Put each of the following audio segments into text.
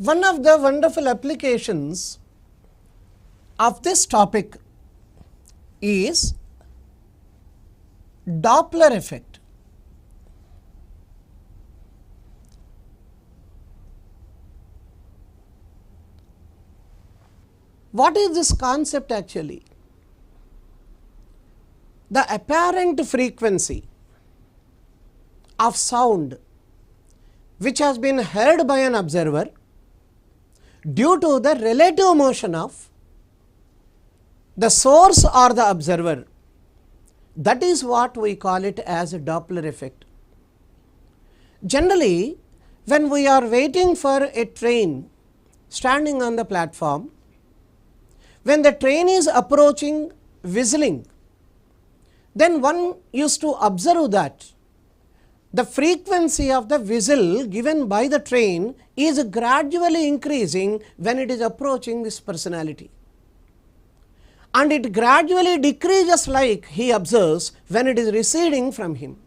One of the wonderful applications of this topic is Doppler effect. What is this concept actually? The apparent frequency of sound which has been heard by an observer due to the relative motion of the source or the observer, that is what we call it as a Doppler effect. Generally, when we are waiting for a train standing on the platform, when the train is approaching whistling, then one used to observe that the frequency of the whistle given by the train is gradually increasing when it is approaching this personality, and it gradually decreases like he observes when it is receding from him.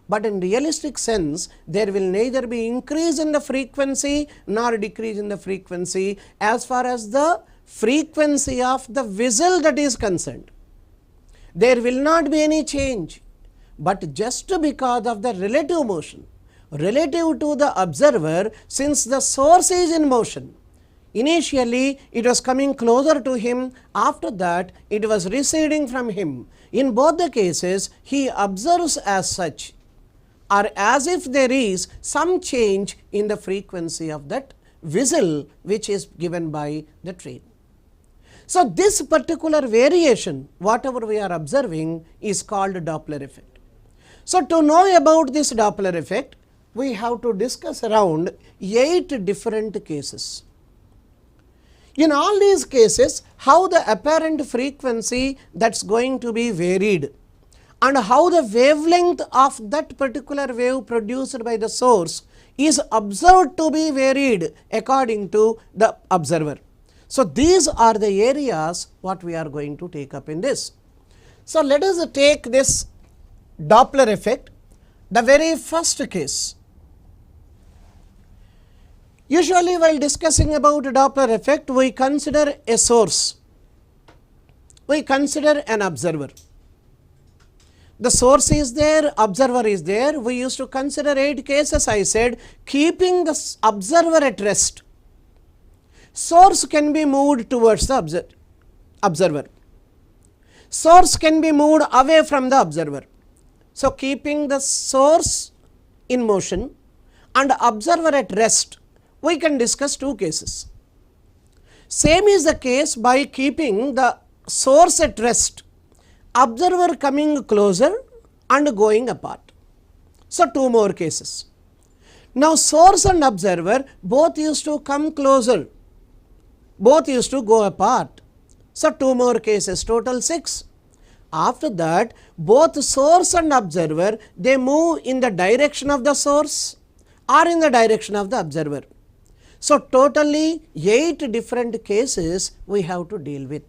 But in realistic sense, there will neither be increase in the frequency nor decrease in the frequency as far as the frequency of the whistle that is concerned. There will not be any change, but just because of the relative motion relative to the observer, since the source is in motion, initially it was coming closer to him, after that it was receding from him. In both the cases, he observes as such, or as if there is some change in the frequency of that whistle which is given by the train. So, this particular variation, whatever we are observing, is called Doppler effect. So, to know about this Doppler effect, we have to discuss around 8 different cases. In all these cases, how the apparent frequency that is going to be varied and how the wavelength of that particular wave produced by the source is observed to be varied according to the observer. So, these are the areas what we are going to take up in this. So, let us take this Doppler effect, the very first case. Usually while discussing about Doppler effect, we consider a source, we consider an observer. The source is there, observer is there. We used to consider 8 cases, I said, keeping the observer at rest. Source can be moved towards the observer, source can be moved away from the observer. So, keeping the source in motion and observer at rest, we can discuss 2 cases. Same is the case by keeping the source at rest, observer coming closer and going apart. So, 2 more cases. Now, source and observer both used to come closer, both used to go apart. So, 2 more cases, total 6. After that, both source and observer, they move in the direction of the source or in the direction of the observer. So, totally 8 different cases we have to deal with.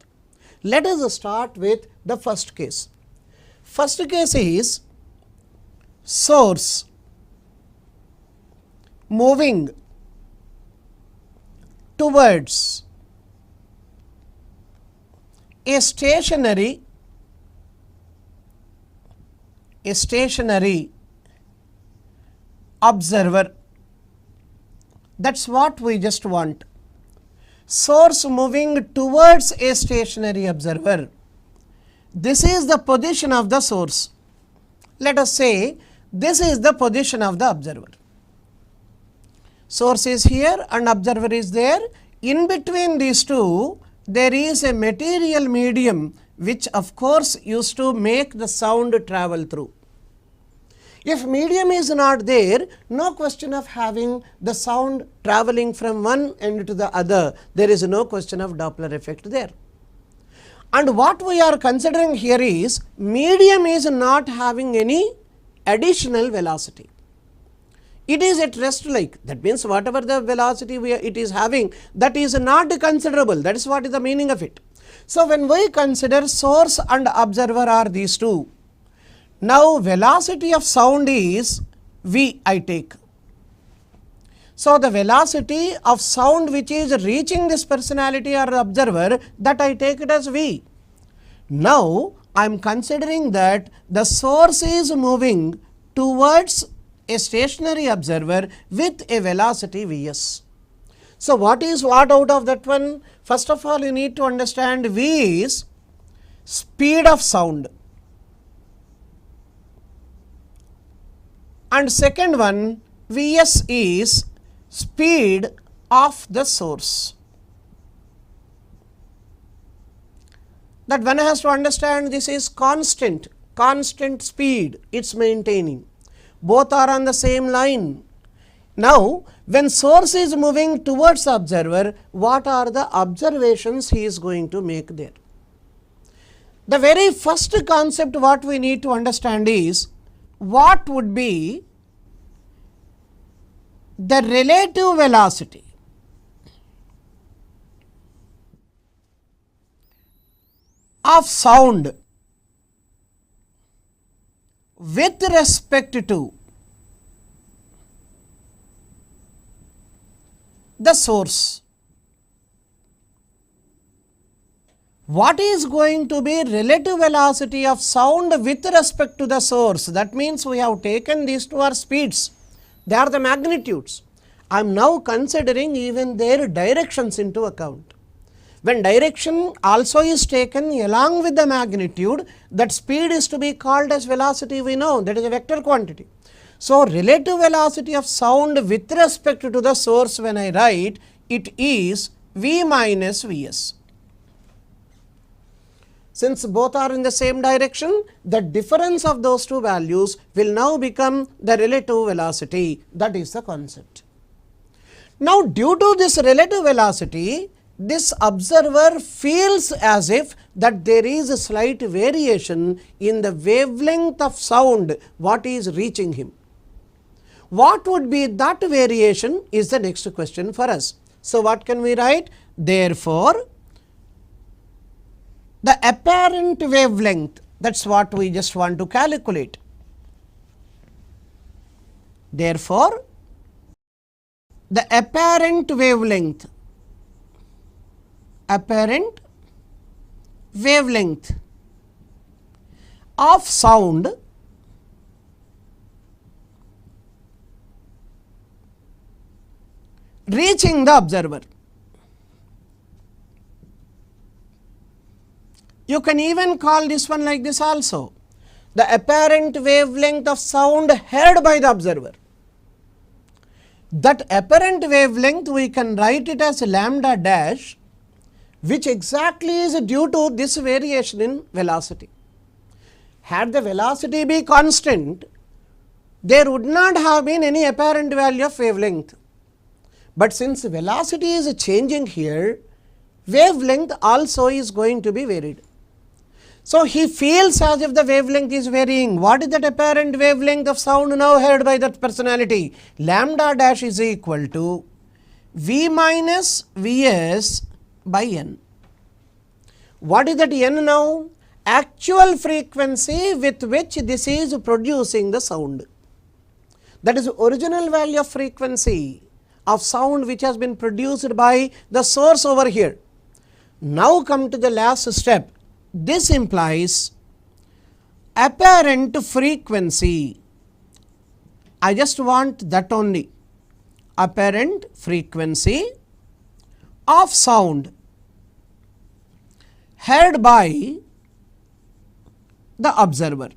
Let us start with the first case. First case is source moving towards a stationary observer. That is what we just want. Source moving towards a stationary observer. This is the position of the source. Let us say this is the position of the observer. Source is here and observer is there. In between these two, there is a material medium which of course used to make the sound travel through. If medium is not there, no question of having the sound traveling from one end to the other, there is no question of Doppler effect there. And what we are considering here is medium is not having any additional velocity. It is at rest like, that means whatever the velocity it is having, that is not considerable, that is what is the meaning of it. So, when we consider source and observer are these two, now velocity of sound is v I take. So, the velocity of sound which is reaching this personality or observer, that I take it as v. Now, I am considering that the source is moving towards a stationary observer with a velocity Vs. So, what is what out of that one? First of all, you need to understand V is speed of sound, and second one Vs is speed of the source. That one has to understand this is constant speed it is maintaining, both are on the same line. Now, when source is moving towards observer, what are the observations he is going to make there? The very first concept what we need to understand is what would be the relative velocity of sound with respect to the source. What is going to be relative velocity of sound with respect to the source? That means we have taken these two are speeds, they are the magnitudes. I am now considering even their directions into account. When direction also is taken along with the magnitude, that speed is to be called as velocity, we know that is a vector quantity. So, relative velocity of sound with respect to the source, when I write, it is V minus Vs. Since both are in the same direction, the difference of those two values will now become the relative velocity, that is the concept. Now, due to this relative velocity, this observer feels as if that there is a slight variation in the wavelength of sound what is reaching him. What would be that variation is the next question for us. So, what can we write? Therefore, the apparent wavelength, that is what we just want to calculate. Therefore, the apparent wavelength of sound reaching the observer. You can even call this one like this also, the apparent wavelength of sound heard by the observer. That apparent wavelength we can write it as lambda dash, which exactly is due to this variation in velocity. Had the velocity be constant, there would not have been any apparent value of wavelength. But since velocity is changing here, wavelength also is going to be varied. So, he feels as if the wavelength is varying. What is that apparent wavelength of sound now heard by that personality? Lambda dash is equal to V minus Vs by n. What is that n now? Actual frequency with which this is producing the sound. That is original value of frequency of sound which has been produced by the source over here. Now, come to the last step. This implies apparent frequency. I just want that only. Apparent frequency of sound heard by the observer.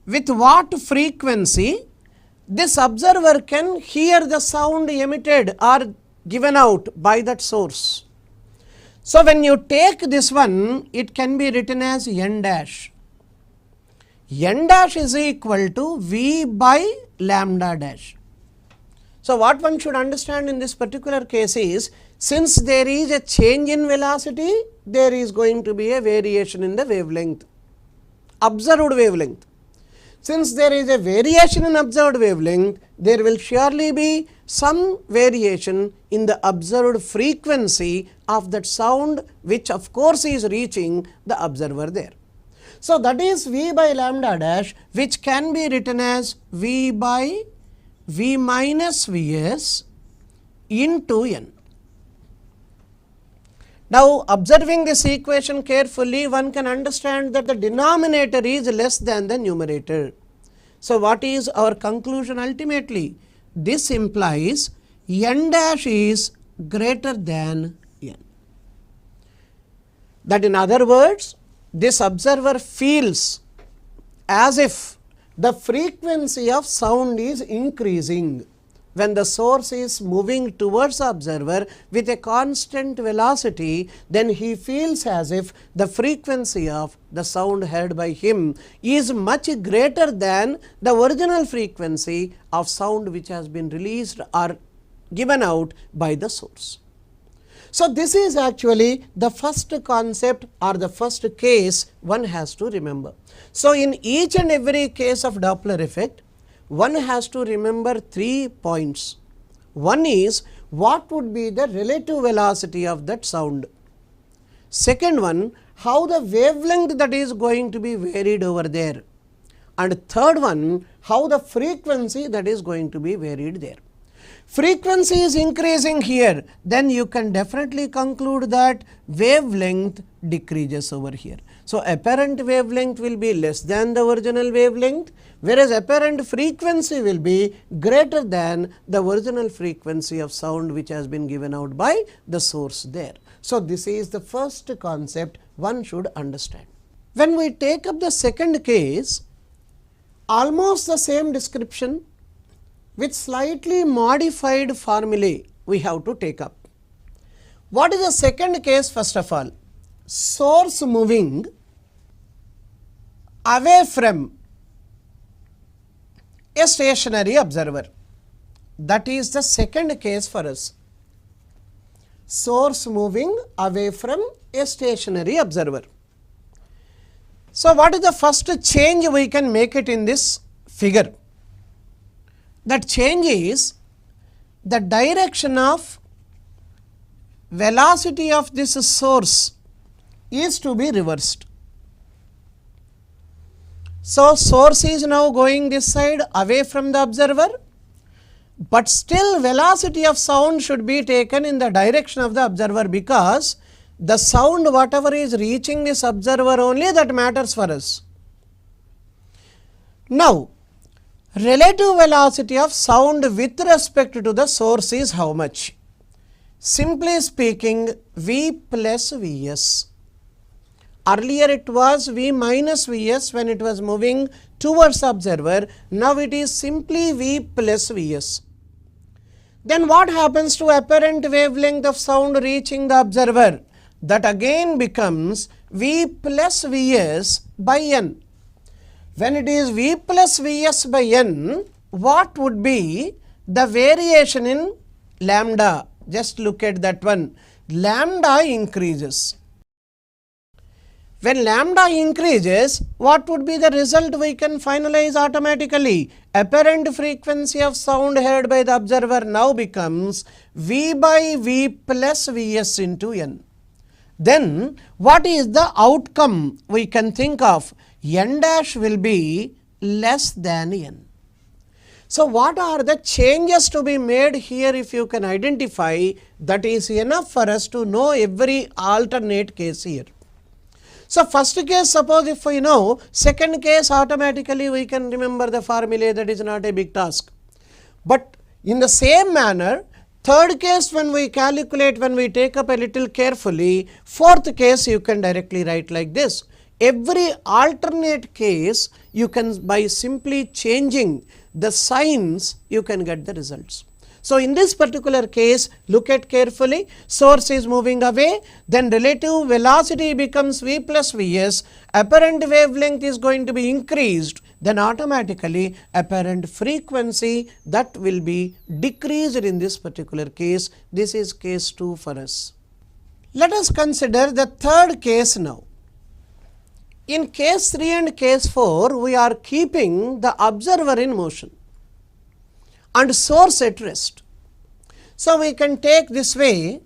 With what frequency this observer can hear the sound emitted or given out by that source. So, when you take this one, it can be written as n dash. N dash is equal to V by lambda dash. So, what one should understand in this particular case is, since there is a change in velocity, there is going to be a variation in the wavelength, observed wavelength. Since there is a variation in observed wavelength, there will surely be some variation in the observed frequency of that sound, which of course is reaching the observer there. So, that is V by lambda dash, which can be written as V by V minus Vs into n. Now, observing this equation carefully, one can understand that the denominator is less than the numerator. So, what is our conclusion ultimately? This implies n dash is greater than n. That in other words, this observer feels as if the frequency of sound is increasing when the source is moving towards the observer with a constant velocity. Then he feels as if the frequency of the sound heard by him is much greater than the original frequency of sound which has been released or given out by the source. So, this is actually the first concept or the first case one has to remember. So, in each and every case of Doppler effect, one has to remember 3 points. One is what would be the relative velocity of that sound. Second one, how the wavelength that is going to be varied over there. And third one, how the frequency that is going to be varied there. Frequency is increasing here, then you can definitely conclude that wavelength decreases over here. So, apparent wavelength will be less than the original wavelength, whereas apparent frequency will be greater than the original frequency of sound which has been given out by the source there. So, this is the first concept one should understand. When we take up the second case, almost the same description with slightly modified formulae we have to take up. What is the second case first of all? Source moving away from a stationary observer. That is the second case for us. Source moving away from a stationary observer. So, what is the first change we can make it in this figure? That change is the direction of velocity of this source is to be reversed. So, source is now going this side away from the observer, but still velocity of sound should be taken in the direction of the observer, because the sound whatever is reaching this observer only, that matters for us. Now, relative velocity of sound with respect to the source is how much? Simply speaking, V plus Vs. Earlier it was V minus Vs when it was moving towards the observer. Now it is simply V plus Vs. Then what happens to apparent wavelength of sound reaching the observer? That again becomes V plus Vs by n. When it is V plus Vs by n, what would be the variation in lambda? Just look at that one. Lambda increases. When lambda increases, what would be the result we can finalize automatically? Apparent frequency of sound heard by the observer now becomes V by V plus Vs into n. Then what is the outcome we can think of? N dash will be less than n. So, what are the changes to be made here? If you can identify, that is enough for us to know every alternate case here. So, first case, suppose if we know, second case automatically we can remember the formulae, that is not a big task. But in the same manner, third case when we calculate, when we take up a little carefully, fourth case you can directly write like this. Every alternate case you can, by simply changing the signs, you can get the results. So, in this particular case, look at carefully, source is moving away, then relative velocity becomes V plus Vs, apparent wavelength is going to be increased, then automatically apparent frequency that will be decreased in this particular case. This is case 2 for us. Let us consider the third case now. In case 3 and case 4, we are keeping the observer in motion and source at rest. So, we can take this way,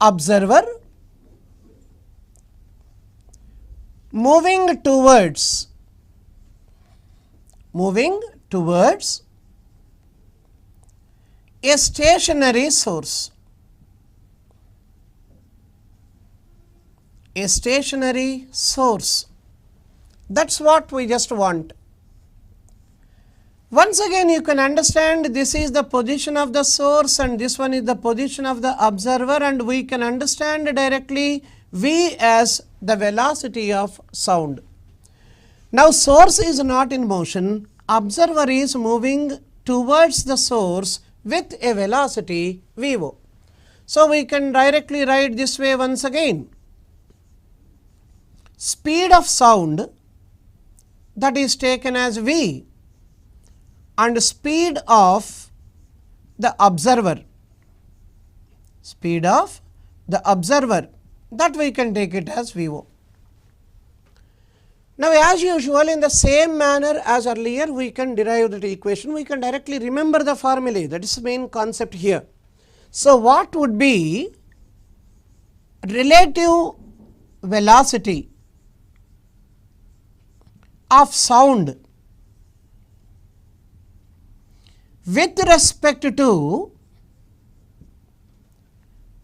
observer moving towards a stationary source. A stationary source. That's what we just want. Once again you can understand this is the position of the source and this one is the position of the observer, and we can understand directly v as the velocity of sound. Now source is not in motion, observer is moving towards the source with a velocity Vo. So we can directly write this way once again. Speed of sound, that is taken as v, and speed of the observer, speed of the observer, that we can take it as Vo. Now as usual, in the same manner as earlier, we can derive that equation. We can directly remember the formulae, that is the main concept here. So what would be relative velocity of sound with respect to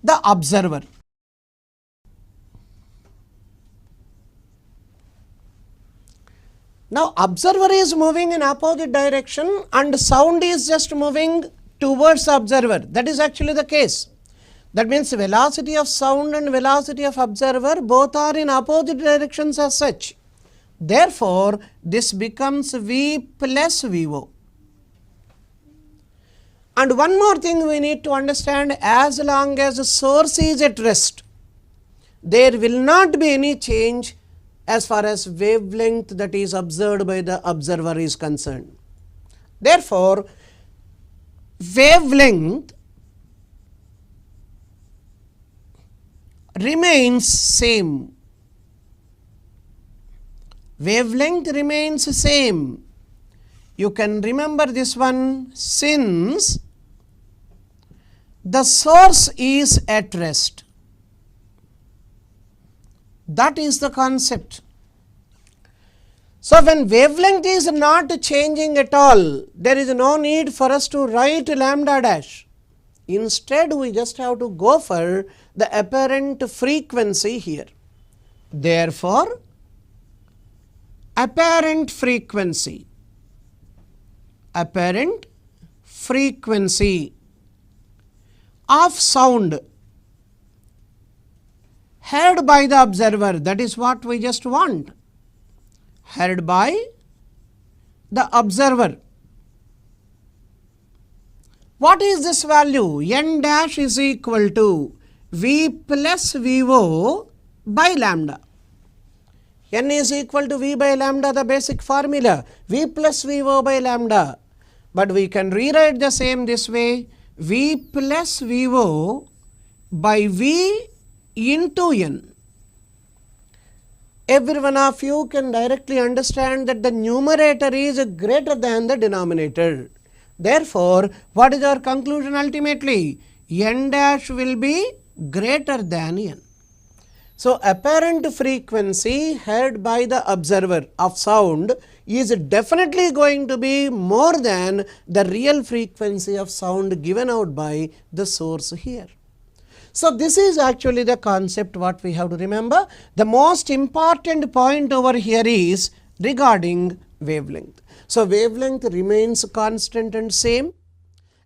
the observer? Now observer is moving in opposite direction and sound is just moving towards the observer. That is actually the case. That means velocity of sound and velocity of observer both are in opposite directions as such. Therefore, this becomes v plus Vo. And one more thing we need to understand, as long as the source is at rest, there will not be any change as far as wavelength that is observed by the observer is concerned. Therefore, wavelength remains same. Wavelength remains same. You can remember this one, since the source is at rest. That is the concept. So when wavelength is not changing at all, there is no need for us to write lambda dash. Instead, we just have to go for the apparent frequency here. Therefore, apparent frequency of sound heard by the observer, that is what we just want, heard by the observer. What is this value? N dash is equal to V plus Vo by lambda. N is equal to V by lambda, the basic formula, V plus Vo by lambda. But we can rewrite the same this way, V plus Vo by V into N. Every one of you can directly understand that the numerator is greater than the denominator. Therefore, what is our conclusion ultimately? N dash will be greater than N. So, apparent frequency heard by the observer of sound is definitely going to be more than the real frequency of sound given out by the source here. So, this is actually the concept what we have to remember. The most important point over here is regarding wavelength. So, wavelength remains constant and same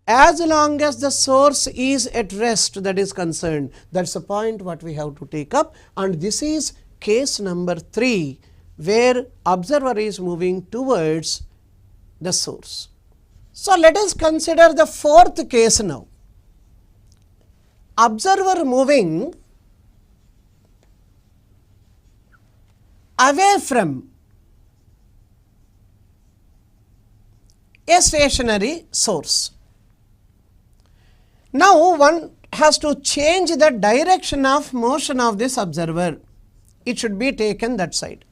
as long as the source is at rest, that is concerned. That is the point what we have to take up, and this is case number 3 where observer is moving towards the source. So, let us consider the fourth case now. Observer moving away from a stationary source. Now, one has to change the direction of motion of this observer. It should be taken that side.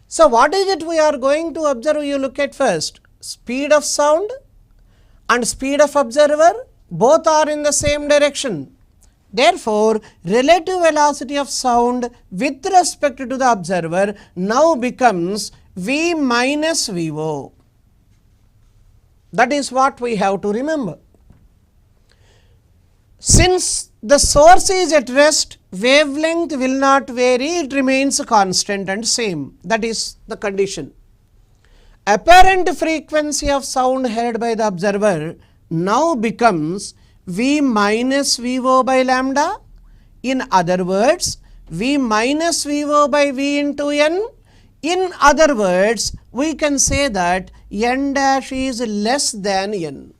So, what is it we are going to observe? You look at first, speed of sound and speed of observer both are in the same direction. Therefore, relative velocity of sound with respect to the observer now becomes V minus Vo. That is what we have to remember. Since the source is at rest, wavelength will not vary, it remains constant and same. That is the condition. Apparent frequency of sound heard by the observer now becomes V minus VO by lambda. In other words, V minus VO by V into N. In other words, we can say that N dash is less than N.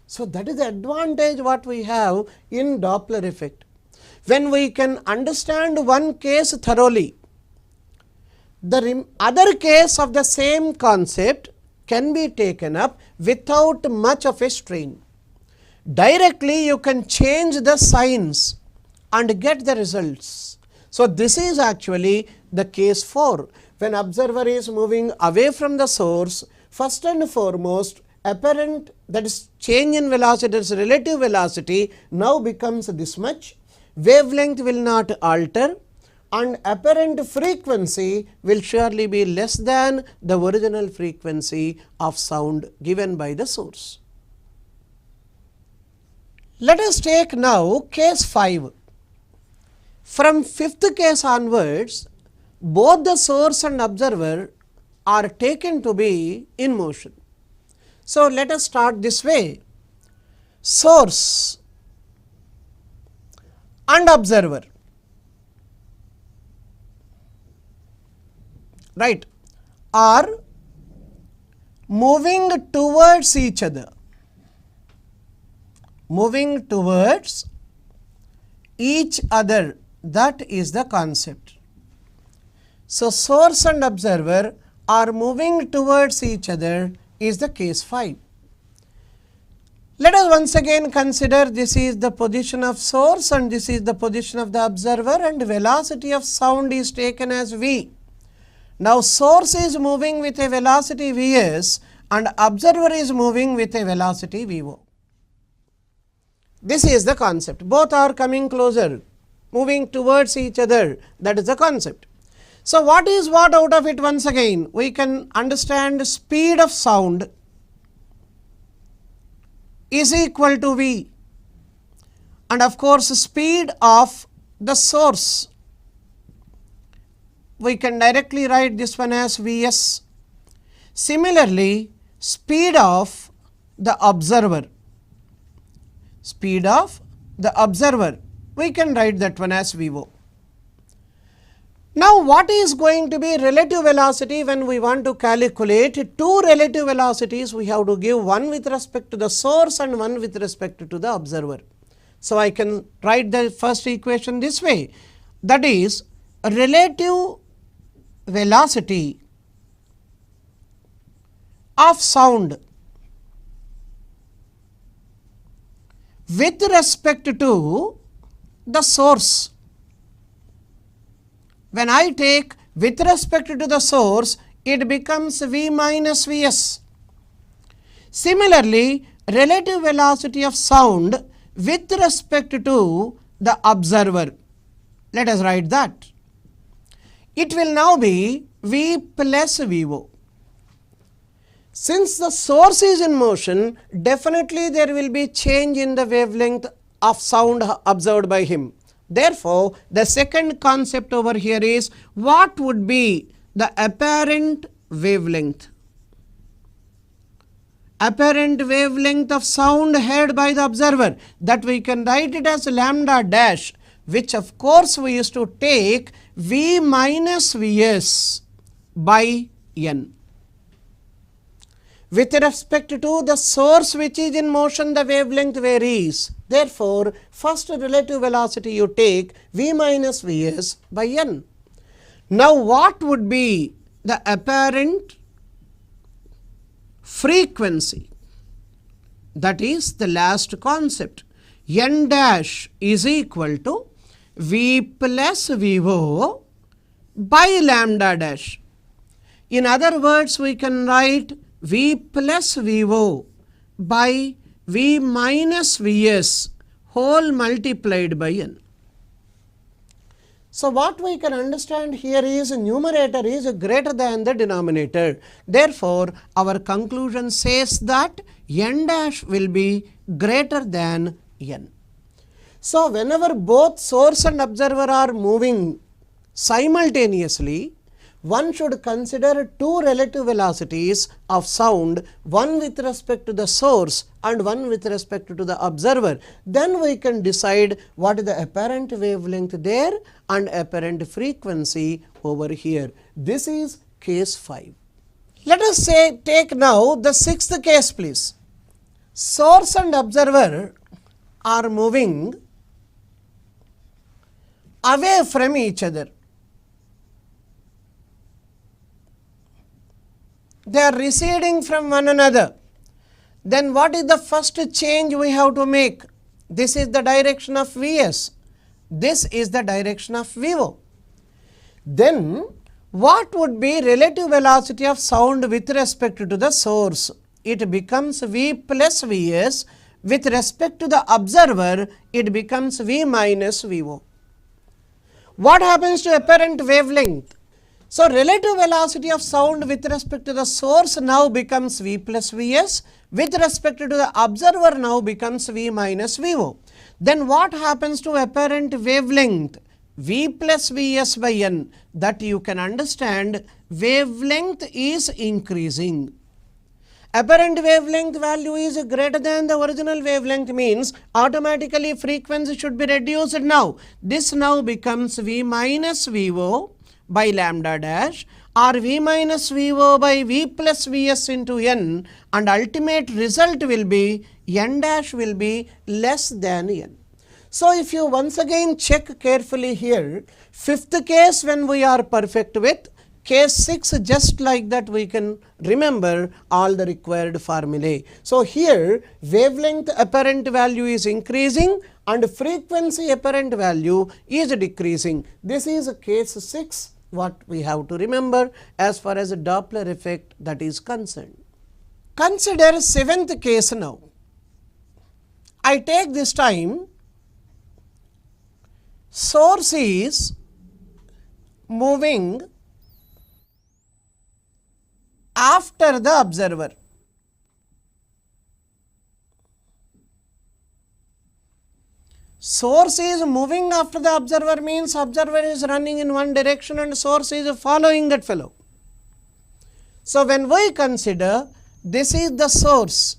So, that is the advantage what we have in Doppler effect. When we can understand one case thoroughly, the other case of the same concept can be taken up without much of a strain. Directly you can change the signs and get the results. So, this is actually the case 4. When observer is moving away from the source, first and foremost apparent, that is change in velocity, that is relative velocity, now becomes this much, wavelength will not alter and apparent frequency will surely be less than the original frequency of sound given by the source. Let us take now case 5. From 5th case onwards, both the source and observer are taken to be in motion. So, let us start this way. Source and observer, right, are moving towards each other. Moving towards each other, that is the concept. So, source and observer are moving towards each other is the case 5. Let us once again consider this is the position of source and this is the position of the observer and velocity of sound is taken as V. Now, source is moving with a velocity Vs and observer is moving with a velocity Vo. This is the concept. Both are coming closer, moving towards each other, that is the concept. So, what is what out of it once again? We can understand speed of sound is equal to V and of course, speed of the source. We can directly write this one as Vs. Similarly, speed of the observer. Speed of the observer, we can write that one as Vo. Now, what is going to be relative velocity when we want to calculate two relative velocities? We have to give one with respect to the source and one with respect to the observer. So, I can write the first equation this way, that is relative velocity of sound with respect to the source. When I take with respect to the source, it becomes V minus Vs. Similarly, relative velocity of sound with respect to the observer, let us write that. It will now be V plus Vo. Since the source is in motion, definitely there will be change in the wavelength of sound observed by him. Therefore, the second concept over here is what would be the apparent wavelength. Apparent wavelength of sound heard by the observer, that we can write it as lambda dash, which of course we used to take V minus Vs by N. With respect to the source which is in motion, the wavelength varies. Therefore, first relative velocity you take V minus Vs by N. Now, what would be the apparent frequency? That is the last concept. N dash is equal to V plus Vo by lambda dash. In other words, we can write V plus Vo by V minus Vs whole multiplied by N. So, what we can understand here is numerator is greater than the denominator. Therefore, our conclusion says that n dash will be greater than n. So, whenever both source and observer are moving simultaneously, one should consider two relative velocities of sound, one with respect to the source and one with respect to the observer. Then we can decide what is the apparent wavelength there and apparent frequency over here. This is case 5. Let us say take now the 6th case please. Source and observer are moving away from each other. They are receding from one another. Then what is the first change we have to make? This is the direction of Vs. This is the direction of Vo. Then what would be relative velocity of sound with respect to the source? It becomes V plus Vs. With respect to the observer, it becomes V minus Vo. What happens to apparent wavelength? So, relative velocity of sound with respect to the source now becomes V plus Vs, with respect to the observer now becomes V minus Vo. Then what happens to apparent wavelength? V plus Vs by n, that you can understand wavelength is increasing. Apparent wavelength value is greater than the original wavelength means automatically frequency should be reduced now. This now becomes V minus Vo by lambda dash or V minus Vo by V plus Vs into n, and ultimate result will be n dash will be less than n. So, if you once again check carefully here, 5th case when we are perfect with, case 6 just like that we can remember all the required formulae. So, here wavelength apparent value is increasing and frequency apparent value is decreasing. This is case 6 what we have to remember as far as the Doppler effect that is concerned. Consider 7th case now. I take this time source is moving after the observer. Source is moving after the observer means observer is running in one direction and source is following that fellow. So, when we consider this is the source,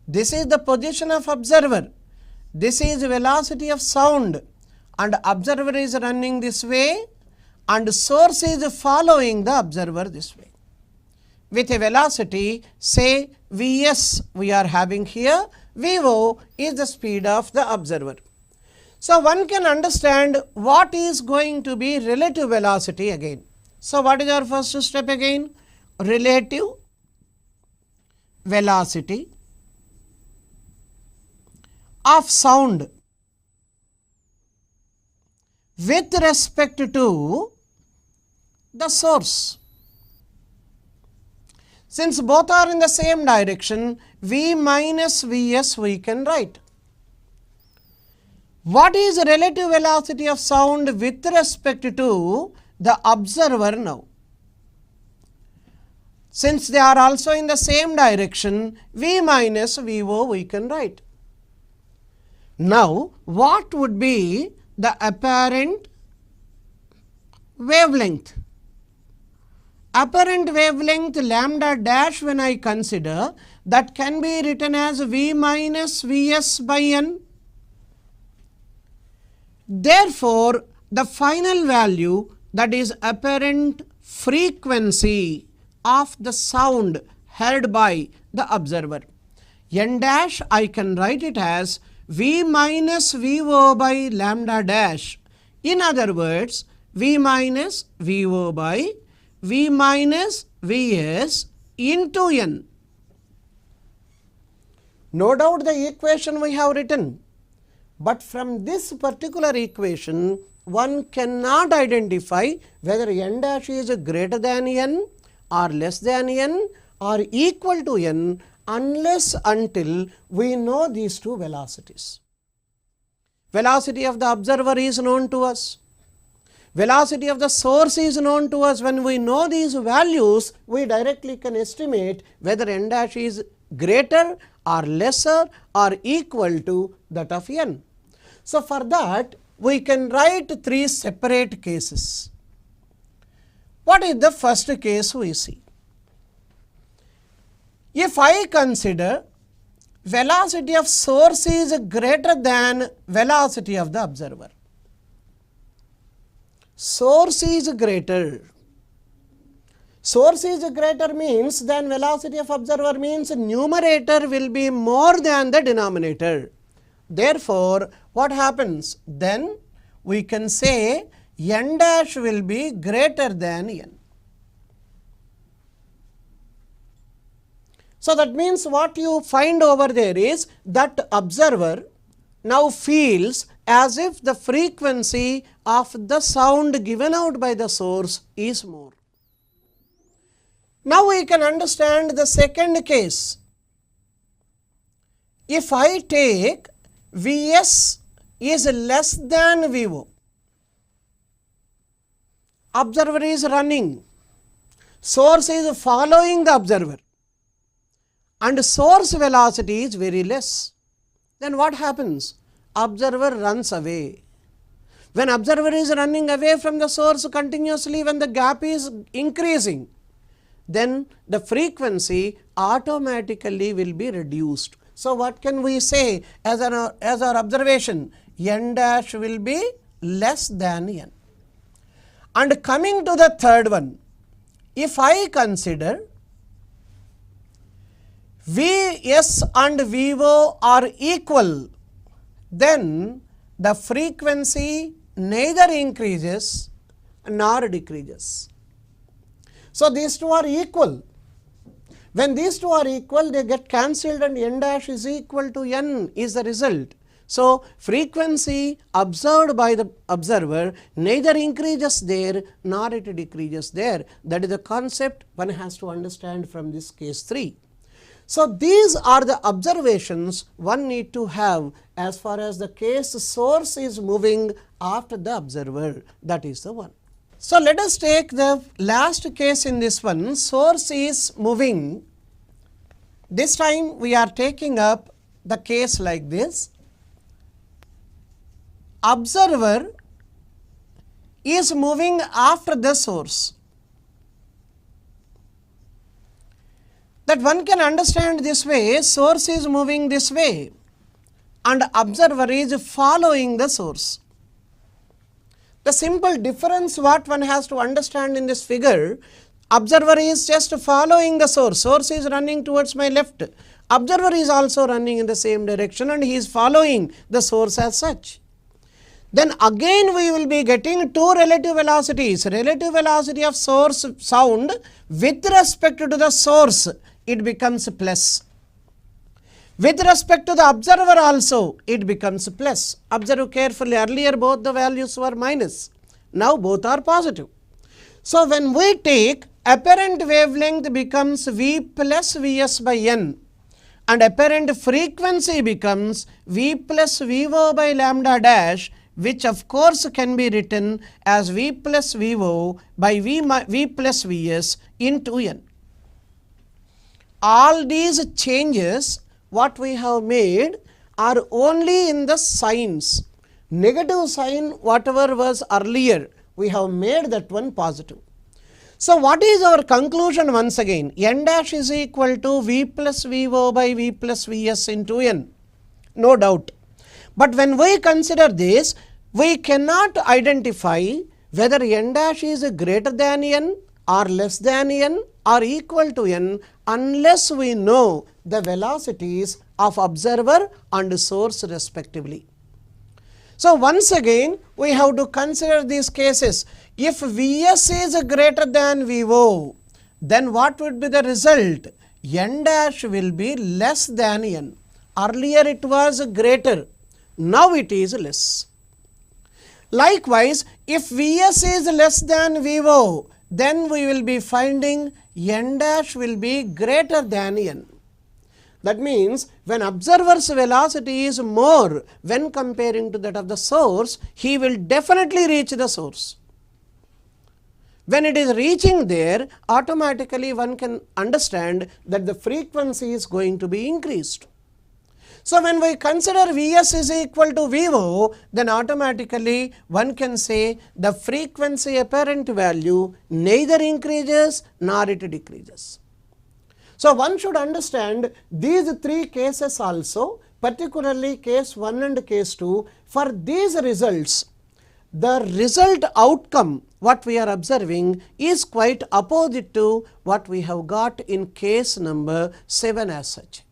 this is the position of observer, this is velocity of sound and observer is running this way and source is following the observer this way. With a velocity say Vs we are having here, Vo is the speed of the observer. So, one can understand what is going to be relative velocity again. So, what is our first step again? Relative velocity of sound with respect to the source. Since both are in the same direction, V minus Vs we can write. What is relative velocity of sound with respect to the observer now? Since they are also in the same direction, V minus Vo we can write. Now, what would be the apparent wavelength? Apparent wavelength lambda dash when I consider, that can be written as V minus Vs by n. Therefore, the final value, that is apparent frequency of the sound heard by the observer, n dash I can write it as V minus Vo by lambda dash. In other words, V minus Vo by V minus Vs into n. No doubt the equation we have written. But from this particular equation, one cannot identify whether n dash is greater than n or less than n or equal to n unless until we know these two velocities. Velocity of the observer is known to us. velocity of the source is known to us. When we know these values, we directly can estimate whether n dash is greater or lesser or equal to that of n. So, for that we can write 3 separate cases. What is the first case we see? If I consider velocity of source is greater than velocity of the observer, source is greater means then velocity of observer means numerator will be more than the denominator. Therefore, what happens? Then we can say n dash will be greater than n. So, that means what you find over there is that observer now feels as if the frequency of the sound given out by the source is more. Now, we can understand the second case. If I take Vs is less than Vo, observer is running, source is following the observer, and source velocity is very less, then what happens? Observer runs away. When observer is running away from the source continuously, when the gap is increasing, then the frequency automatically will be reduced. So, what can we say as our observation? N dash will be less than n. And coming to the third one, if I consider Vs and Vo are equal, then the frequency neither increases nor decreases. So, these two are equal. When these two are equal, they get cancelled and n dash is equal to n is the result. So, frequency observed by the observer neither increases there nor it decreases there. That is the concept one has to understand from this case 3. So, these are the observations one need to have as far as the case source is moving after the observer. That is the one. So, let us take the last case in this one. Source is moving. This time we are taking up the case like this. Observer is moving after the source. That one can understand this way, source is moving this way and observer is following the source. The simple difference what one has to understand in this figure, observer is just following the source, source is running towards my left, observer is also running in the same direction and he is following the source as such. Then again we will be getting two relative velocities, relative velocity of source sound with respect to the source, it becomes plus. With respect to the observer also, it becomes plus. Observe carefully, earlier both the values were minus, now both are positive. So, when we take apparent wavelength becomes V plus Vs by n and apparent frequency becomes V plus Vo by lambda dash, which of course can be written as V plus Vo by V plus Vs into n. All these changes what we have made are only in the signs. Negative sign whatever was earlier, we have made that one positive. So, what is our conclusion once again? N dash is equal to V plus Vo by V plus Vs into n, no doubt. But when we consider this, we cannot identify whether n dash is greater than n or less than n or equal to n unless we know the velocities of observer and source respectively. So, once again we have to consider these cases. If Vs is greater than Vo, then what would be the result? N dash will be less than n. Earlier it was greater, now it is less. Likewise, if Vs is less than Vo, then we will be finding n dash will be greater than n. That means, when observer's velocity is more when comparing to that of the source, he will definitely reach the source. When it is reaching there, automatically one can understand that the frequency is going to be increased. So when we consider Vs is equal to Vo, then automatically one can say the frequency apparent value neither increases nor it decreases. So one should understand these three cases also, particularly case 1 and case 2. For these results, the result outcome what we are observing is quite opposite to what we have got in case number 7 as such.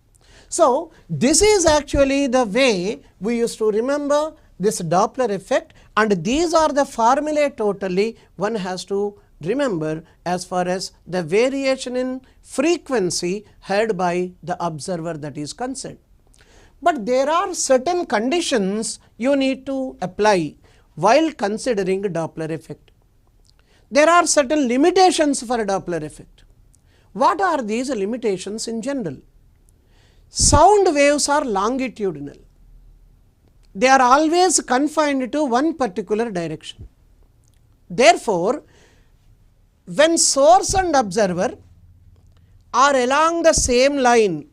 So this is actually the way we used to remember this Doppler effect, and these are the formulae totally one has to remember as far as the variation in frequency heard by the observer that is concerned. But there are certain conditions you need to apply while considering Doppler effect. There are certain limitations for a Doppler effect. What are these limitations in general? Sound waves are longitudinal. They are always confined to one particular direction. Therefore, when source and observer are along the same line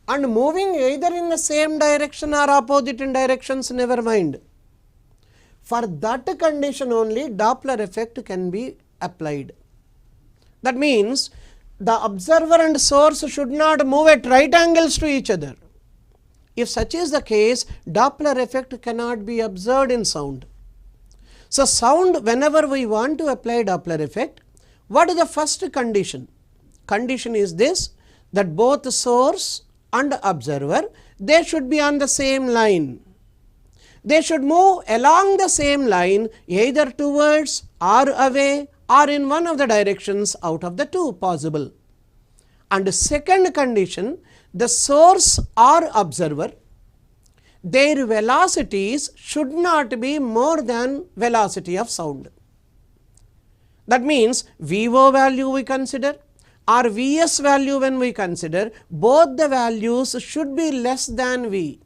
and moving either in the same direction or opposite in directions, never mind. For that condition only Doppler effect can be applied. That means the observer and source should not move at right angles to each other. If such is the case, Doppler effect cannot be observed in sound. So sound, whenever we want to apply Doppler effect, what is the first condition? Condition is this, that both source and observer, they should be on the same line. They should move along the same line either towards or away or in one of the directions out of the two possible. And the second condition, the source or observer, their velocities should not be more than velocity of sound. That means Vo value we consider or Vs value when we consider, both the values should be less than V.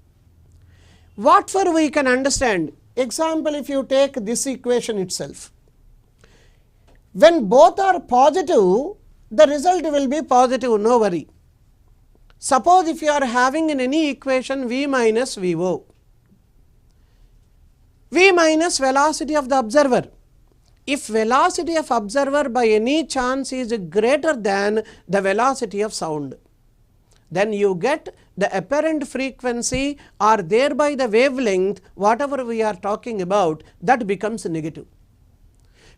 What for we can understand? Example, if you take this equation itself, when both are positive, the result will be positive, no worry. Suppose if you are having in any equation V minus Vo, V minus velocity of the observer. If velocity of observer by any chance is greater than the velocity of sound, then you get the apparent frequency or thereby the wavelength, whatever we are talking about, that becomes negative.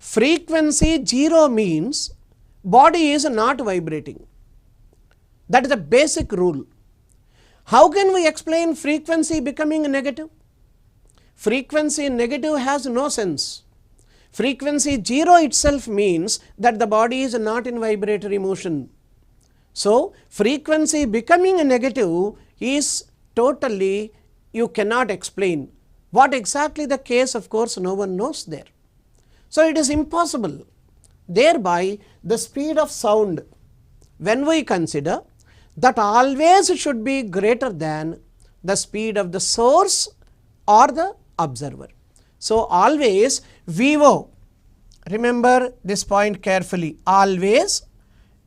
Frequency 0 means body is not vibrating. That is the basic rule. How can we explain frequency becoming negative? Frequency negative has no sense. Frequency 0 itself means that the body is not in vibratory motion. So frequency becoming negative is totally, you cannot explain. What exactly the case, of course, no one knows there. So it is impossible. Thereby the speed of sound, when we consider, that always should be greater than the speed of the source or the observer. So always Vo, remember this point carefully, always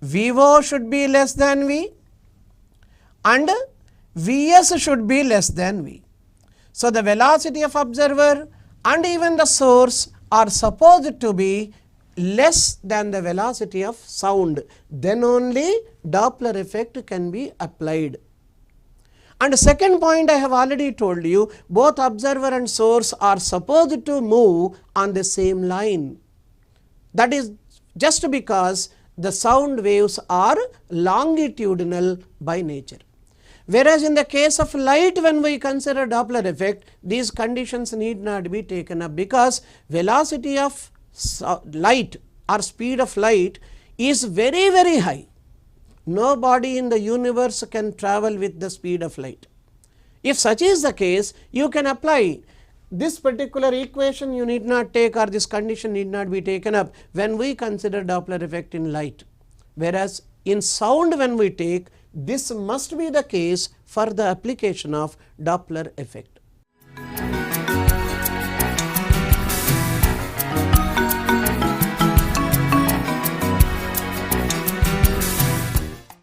Vo should be less than V and Vs should be less than V. So the velocity of observer and even the source are supposed to be less than the velocity of sound, then only Doppler effect can be applied. And the second point I have already told you, both observer and source are supposed to move on the same line. That is just because the sound waves are longitudinal by nature. Whereas in the case of light, when we consider Doppler effect, these conditions need not be taken up, because velocity of light or speed of light is very, very high. Nobody in the universe can travel with the speed of light. If such is the case, you can apply this particular equation, you need not take, or this condition need not be taken up when we consider Doppler effect in light. Whereas in sound, when we take, this must be the case for the application of Doppler effect.